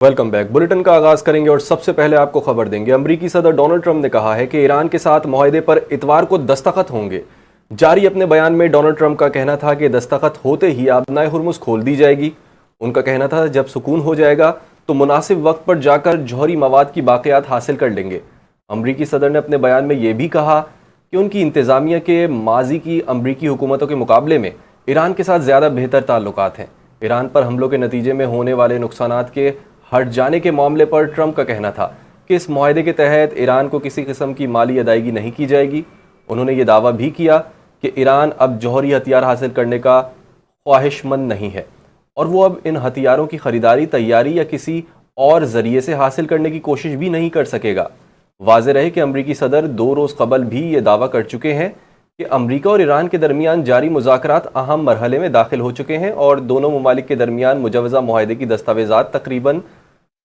Welcome back. Bulletin کا آغاز کریں گے اور سب سے پہلے آپ کو خبر دیں گے۔ امریکی صدر ڈونلڈ ٹرمپ نے کہا ہے کہ ایران کے ساتھ معاہدے پر اتوار کو دستخط ہوں گے۔ جاری اپنے بیان میں ڈونلڈ ٹرمپ کا کہنا تھا کہ دستخط ہوتے ہی آبنائے ہرمز کھول دی جائے گی۔ ان کا کہنا تھا جب سکون ہو جائے گا تو مناسب وقت پر جا کر جوہری مواد کی باقیات حاصل کر لیں گے۔ امریکی صدر نے اپنے بیان میں یہ بھی کہا کہ ان کی انتظامیہ کے ماضی کی امریکی حکومتوں کے مقابلے میں ایران کے ساتھ زیادہ بہتر تعلقات ہیں۔ ایران پر حملوں کے نتیجے میں ہونے والے نقصانات کے ہٹ جانے کے معاملے پر ٹرمپ کا کہنا تھا کہ اس معاہدے کے تحت ایران کو کسی قسم کی مالی ادائیگی نہیں کی جائے گی۔ انہوں نے یہ دعویٰ بھی کیا کہ ایران اب جوہری ہتھیار حاصل کرنے کا خواہش مند نہیں ہے اور وہ اب ان ہتھیاروں کی خریداری، تیاری یا کسی اور ذریعے سے حاصل کرنے کی کوشش بھی نہیں کر سکے گا۔ واضح رہے کہ امریکی صدر 2 روز قبل بھی یہ دعویٰ کر چکے ہیں کہ امریکہ اور ایران کے درمیان جاری مذاکرات اہم مرحلے میں داخل ہو چکے ہیں اور دونوں ممالک کے درمیان مجوزہ معاہدے کی دستاویزات تقریباً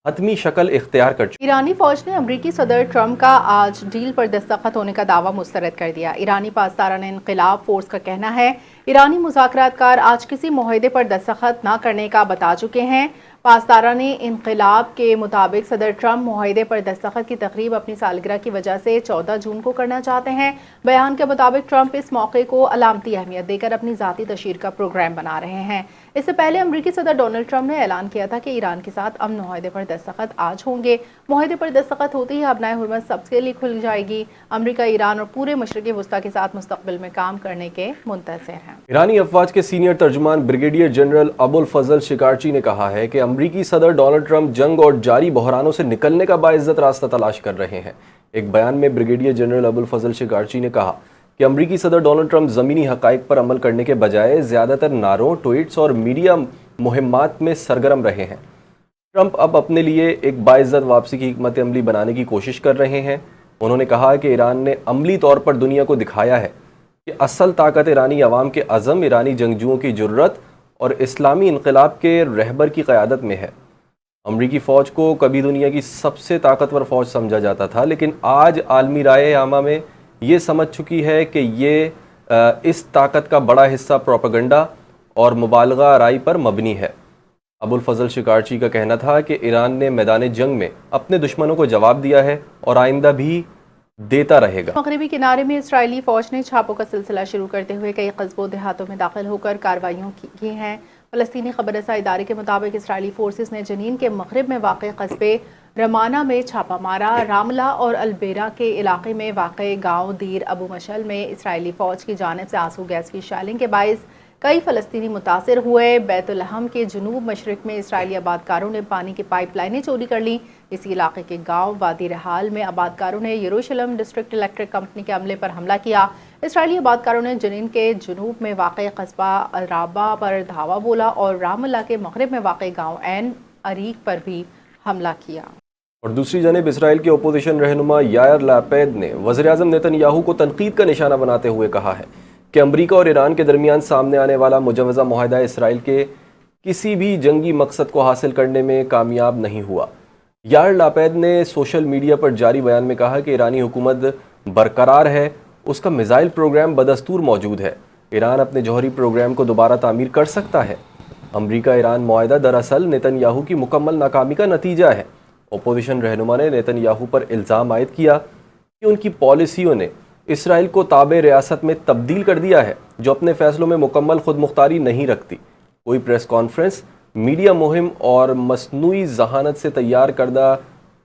حتمی شکل اختیار کر چکی۔ ایرانی فوج نے امریکی صدر ٹرمپ کا آج ڈیل پر دستخط ہونے کا دعویٰ مسترد کر دیا۔ ایرانی پاسداران انقلاب فورس کا کہنا ہے ایرانی مذاکرات کار آج کسی معاہدے پر دستخط نہ کرنے کا بتا چکے ہیں۔ پاسداران انقلاب کے مطابق صدر ٹرمپ معاہدے پر دستخط کی تقریب اپنی سالگرہ کی وجہ سے 14 جون کو کرنا چاہتے ہیں۔ بیان کے مطابق ٹرمپ اس موقع کو علامتی اہمیت دے کر اپنی ذاتی تشہیر کا پروگرام بنا رہے ہیں۔ اس سے پہلے امریکی صدر ڈونلڈ ٹرمپ نے اعلان کیا تھا کہ ایران کے ساتھ امن معاہدے پر دستخط آج ہوں گے۔ معاہدے پر دستخط ہوتے ہی آبنائے ہرمز سب کے لیے کھل جائے گی۔ امریکہ، ایران اور پورے مشرق وسطیٰ کے ساتھ مستقبل میں کام کرنے کے منتظر ہیں۔ ایرانی افواج کے سینئر ترجمان بریگیڈیئر جنرل ابوالفضل شکارچی نے کہا ہے کہ امریکی صدر ڈونلڈ ٹرمپ جنگ اور جاری بحرانوں سے نکلنے کا باعزت راستہ تلاش کر رہے ہیں۔ ایک بیان میں بریگیڈیئر جنرل ابوالفضل شکارچی نے کہا کہ امریکی صدر ڈونلڈ ٹرمپ زمینی حقائق پر عمل کرنے کے بجائے زیادہ تر نعروں، ٹویٹس اور میڈیا مہمات میں سرگرم رہے ہیں۔ ٹرمپ اب اپنے لیے ایک باعزت واپسی کی حکمت عملی بنانے کی کوشش کر رہے ہیں۔ انہوں نے کہا کہ ایران نے عملی طور پر دنیا کو دکھایا ہے کہ اصل طاقت ایرانی عوام کے عزم، ایرانی جنگجوؤں کی جرت اور اسلامی انقلاب کے رہبر کی قیادت میں ہے۔ امریکی فوج کو کبھی دنیا کی سب سے طاقتور فوج سمجھا جاتا تھا، لیکن آج عالمی رائے عامہ میں یہ سمجھ چکی ہے کہ یہ اس طاقت کا بڑا حصہ پروپیگنڈا اور مبالغہ آرائی پر مبنی ہے۔ ابوالفضل شکارچی کا کہنا تھا کہ ایران نے میدان جنگ میں اپنے دشمنوں کو جواب دیا ہے اور آئندہ بھی دیتا رہے گا۔ مغربی کنارے میں اسرائیلی فوج نے چھاپوں کا سلسلہ شروع کرتے ہوئے کئی قصبوں دیہاتوں میں داخل ہو کر کارروائیاں کی ہیں۔ فلسطینی خبر رساں ادارے کے مطابق اسرائیلی فورسز نے جنین کے مغرب میں واقع قصبے رمانہ میں چھاپہ مارا۔ راملہ اور البیرا کے علاقے میں واقع گاؤں دیر ابو مشل میں اسرائیلی فوج کی جانب سے آنسو گیس کی شیلنگ کے باعث کئی فلسطینی متاثر ہوئے۔ بیت لحم کے جنوب مشرق میں اسرائیلی آبادکاروں نے پانی کی پائپ لائنیں چوری کر لیں۔ اسی علاقے کے گاؤں وادی رحال میں آبادکاروں نے یروشلم ڈسٹرکٹ الیکٹرک کمپنی کے عملے پر حملہ کیا۔ اسرائیلی آبادکاروں نے جنین کے جنوب میں واقع قصبہ الرابا پر دھاوا بولا اور رام اللہ کے مغرب میں واقع گاؤں عین عریق پر بھی حملہ کیا۔ اور دوسری جانب اسرائیل کے اپوزیشن رہنما یائر لاپید نے وزیراعظم نیتن یاہو کو تنقید کا نشانہ بناتے ہوئے کہا ہے کہ امریکہ اور ایران کے درمیان سامنے آنے والا مجوزہ معاہدہ اسرائیل کے کسی بھی جنگی مقصد کو حاصل کرنے میں کامیاب نہیں ہوا۔ یائر لاپید نے سوشل میڈیا پر جاری بیان میں کہا کہ ایرانی حکومت برقرار ہے، اس کا میزائل پروگرام بدستور موجود ہے، ایران اپنے جوہری پروگرام کو دوبارہ تعمیر کر سکتا ہے۔ امریکہ ایران معاہدہ دراصل نیتن یاہو کی مکمل ناکامی کا نتیجہ ہے۔ اپوزیشن رہنما نے نیتن یاہو پر الزام عائد کیا کہ ان کی پالیسیوں نے اسرائیل کو تابع ریاست میں تبدیل کر دیا ہے جو اپنے فیصلوں میں مکمل خود مختاری نہیں رکھتی۔ کوئی پریس کانفرنس، میڈیا مہم اور مصنوعی ذہانت سے تیار کردہ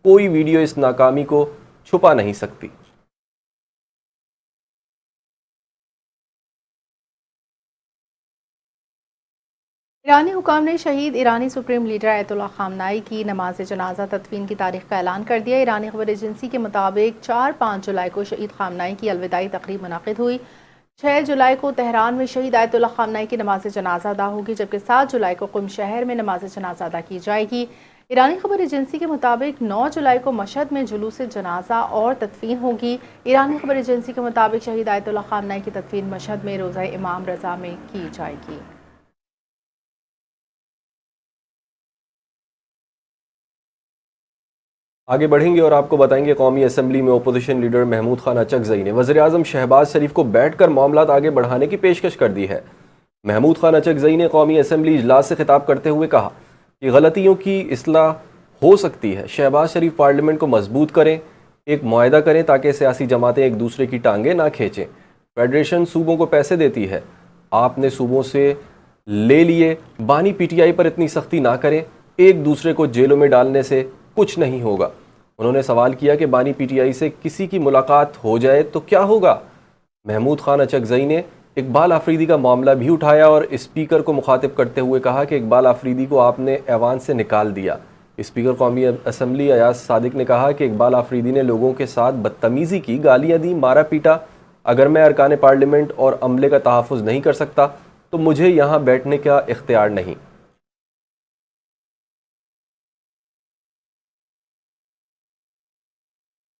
کوئی ویڈیو اس ناکامی کو چھپا نہیں سکتی۔ ایرانی حکام نے شہید ایرانی سپریم لیڈر آیت اللہ خامنائی کی نماز جنازہ تدفین کی تاریخ کا اعلان کر دیا۔ ایرانی خبر ایجنسی کے مطابق 4-5 جولائی کو شہید خامنائی کی الوداعی تقریب منعقد ہوئی۔ 6 جولائی کو تہران میں شہید آیت اللہ خامنائی کی نماز جنازہ ادا ہوگی، جبکہ 7 جولائی کو قم شہر میں نماز جنازہ ادا کی جائے گی۔ ایرانی خبر ایجنسی کے مطابق 9 جولائی کو مشہد میں جلوس جنازہ اور تدفین ہوگی۔ ایرانی خبر ایجنسی کے مطابق شہید آیت اللہ خامنائی کی تدفین مشہد میں روضہ امام رضا میں کی جائے گی۔ آگے بڑھیں گے اور آپ کو بتائیں گے قومی اسمبلی میں اپوزیشن لیڈر محمود خان اچکزئی نے وزیراعظم شہباز شریف کو بیٹھ کر معاملات آگے بڑھانے کی پیشکش کر دی ہے۔ محمود خان اچکزئی نے قومی اسمبلی اجلاس سے خطاب کرتے ہوئے کہا کہ غلطیوں کی اصلاح ہو سکتی ہے۔ شہباز شریف پارلیمنٹ کو مضبوط کریں، ایک معاہدہ کریں تاکہ سیاسی جماعتیں ایک دوسرے کی ٹانگیں نہ کھینچیں۔ فیڈریشن صوبوں کو پیسے دیتی ہے، آپ نے صوبوں سے لے لیے۔ بانی پی ٹی آئی پر اتنی سختی نہ کریں، ایک دوسرے کو جیلوں میں ڈالنے سے کچھ نہیں ہوگا۔ انہوں نے سوال کیا کہ بانی پی ٹی آئی سے کسی کی ملاقات ہو جائے تو کیا ہوگا؟ محمود خان اچکزئی نے اقبال آفریدی کا معاملہ بھی اٹھایا اور اسپیکر کو مخاطب کرتے ہوئے کہا کہ اقبال آفریدی کو آپ نے ایوان سے نکال دیا۔ اسپیکر قومی اسمبلی ایاز صادق نے کہا کہ اقبال آفریدی نے لوگوں کے ساتھ بدتمیزی کی، گالیاں دی، مارا پیٹا۔ اگر میں ارکان پارلیمنٹ اور عملے کا تحفظ نہیں کر سکتا تو مجھے یہاں بیٹھنے کا اختیار نہیں۔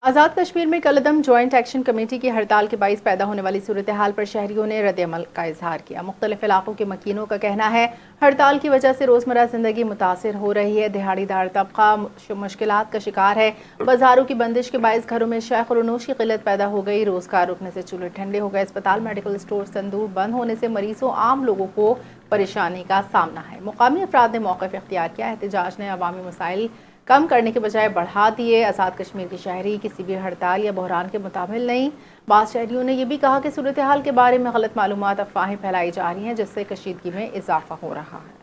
آزاد کشمیر میں کالعدم جوائنٹ ایکشن کمیٹی کی ہڑتال کے باعث پیدا ہونے والی صورتحال پر شہریوں نے رد عمل کا اظہار کیا۔ مختلف علاقوں کے مکینوں کا کہنا ہے ہڑتال کی وجہ سے روزمرہ زندگی متاثر ہو رہی ہے، دہاڑی دار طبقہ مشکلات کا شکار ہے۔ بازاروں کی بندش کے باعث گھروں میں شے خورنوش کی قلت پیدا ہو گئی، روزگار رکنے سے چولہے ٹھنڈے ہو گئے، اسپتال میڈیکل سٹور تندور بند ہونے سے مریضوں عام لوگوں کو پریشانی کا سامنا ہے۔ مقامی افراد نے موقف اختیار کیا، احتجاج نے عوامی مسائل کم کرنے کے بجائے بڑھا دیے۔ آزاد کشمیر کے شہری کسی بھی ہڑتال یا بحران کے متحمل نہیں۔ بعض شہریوں نے یہ بھی کہا کہ صورتحال کے بارے میں غلط معلومات، افواہیں پھیلائی جا رہی ہیں جس سے کشیدگی میں اضافہ ہو رہا ہے۔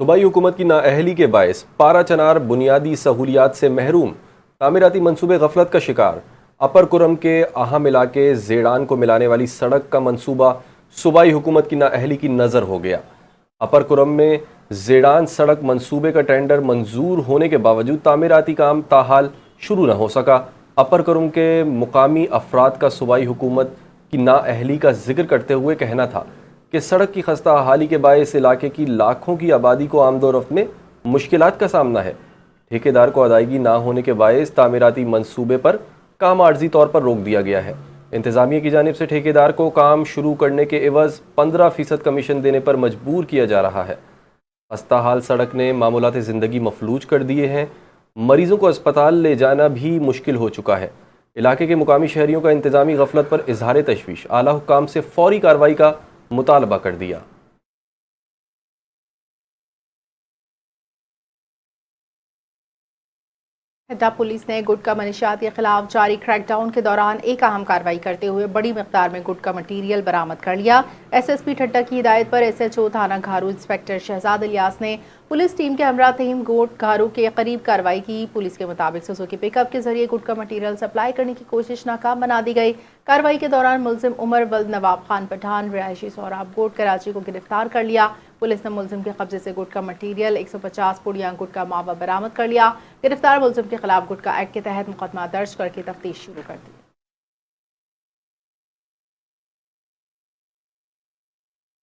صوبائی حکومت کی نااہلی کے باعث پارا چنار بنیادی سہولیات سے محروم، تعمیراتی منصوبے غفلت کا شکار۔ اپر کرم کے اہم علاقے زیڑان کو ملانے والی سڑک کا منصوبہ صوبائی حکومت کی نااہلی کی نظر ہو گیا۔ اپر کرم میں زیڑان سڑک منصوبے کا ٹینڈر منظور ہونے کے باوجود تعمیراتی کام تاحال شروع نہ ہو سکا۔ اپر کرم کے مقامی افراد کا صوبائی حکومت کی نااہلی کا ذکر کرتے ہوئے کہنا تھا کہ سڑک کی خستہ حالی کے باعث علاقے کی لاکھوں کی آبادی کو آمد و رفت میں مشکلات کا سامنا ہے۔ ٹھیکیدار کو ادائیگی نہ ہونے کے باعث تعمیراتی منصوبے پر کام عارضی طور پر روک دیا گیا ہے۔ انتظامیہ کی جانب سے ٹھیکیدار کو کام شروع کرنے کے عوض 15% کمیشن دینے پر مجبور کیا جا رہا ہے۔ خستہ حال سڑک نے معمولات زندگی مفلوج کر دیے ہیں، مریضوں کو اسپتال لے جانا بھی مشکل ہو چکا ہے۔ علاقے کے مقامی شہریوں کا انتظامی غفلت پر اظہار تشویش، اعلیٰ حکام سے فوری کارروائی کا مطالبہ کر دیا۔ ہڈا پولیس نے گٹکا منشیات کے خلاف جاری کریک ڈاؤن کے دوران ایک اہم کارروائی کرتے ہوئے بڑی مقدار میں گٹکا مٹیریل برآمد کر لیا۔ ایس ایس پی ٹھٹا کی ہدایت پر ایس ایچ او تھانہ گھارو انسپکٹر شہزاد الیاس نے پولیس ٹیم کے ہمراہ تہیم گوٹ گھارو کے قریب کارروائی کی۔ پولیس کے مطابق سوزوکی پک اپ کے ذریعے گٹکا مٹیریل سپلائی کرنے کی کوشش ناکام بنا دی گئی۔ کارروائی کے دوران ملزم عمر ولد نواب خان پٹھان رہائشی سوراب گوٹ کراچی کو گرفتار کر لیا۔ پولیس نے ملزم کے قبضے سے گٹکا مٹیریل 150 پوڑیاں گٹکا ماوا برآمد کر لیا۔ گرفتار ملزم کے خلاف گٹکا ایکٹ کے تحت مقدمہ درج کر کے تفتیش شروع کر دی۔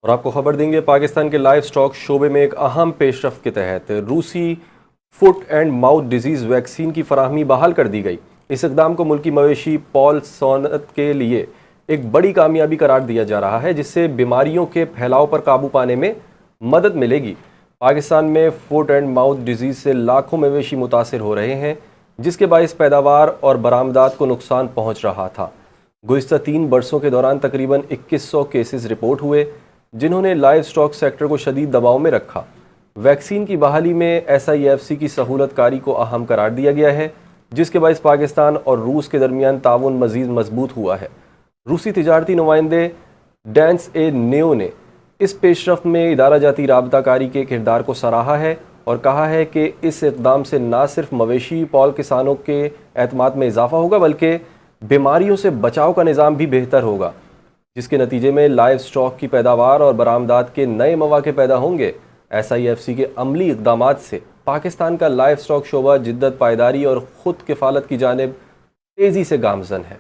اور آپ کو خبر دیں گے، پاکستان کے لائف سٹاک شعبے میں ایک اہم پیش رفت کے تحت روسی foot and mouth disease vaccine کی فراہمی بحال کر دی گئی۔ اس اقدام کو ملکی مویشی پال صنعت کے لیے ایک بڑی کامیابی قرار دیا جا رہا ہے، جس سے بیماریوں کے پھیلاؤ پر قابو پانے میں مدد ملے گی۔ پاکستان میں فٹ اینڈ ماؤتھ ڈیزیز سے لاکھوں مویشی متاثر ہو رہے ہیں، جس کے باعث پیداوار اور برآمدات کو نقصان پہنچ رہا تھا۔ گزشتہ 3 برسوں کے دوران تقریباً 2100 کیسز رپورٹ ہوئے، جنہوں نے لائف سٹاک سیکٹر کو شدید دباؤ میں رکھا۔ ویکسین کی بحالی میں SIFC کی سہولت کاری کو اہم قرار دیا گیا ہے، جس کے باعث پاکستان اور روس کے درمیان تعاون مزید مضبوط ہوا ہے۔ روسی تجارتی نمائندے ڈینس اے نیو نے اس پیش رفت میں ادارہ جاتی رابطہ کاری کے کردار کو سراہا ہے اور کہا ہے کہ اس اقدام سے نہ صرف مویشی پال کسانوں کے اعتماد میں اضافہ ہوگا بلکہ بیماریوں سے بچاؤ کا نظام بھی بہتر ہوگا، جس کے نتیجے میں لائف سٹاک کی پیداوار اور برآمدات کے نئے مواقع پیدا ہوں گے۔ SIFC کے عملی اقدامات سے پاکستان کا لائف سٹاک شعبہ جدت، پائیداری اور خود کفالت کی جانب تیزی سے گامزن ہے۔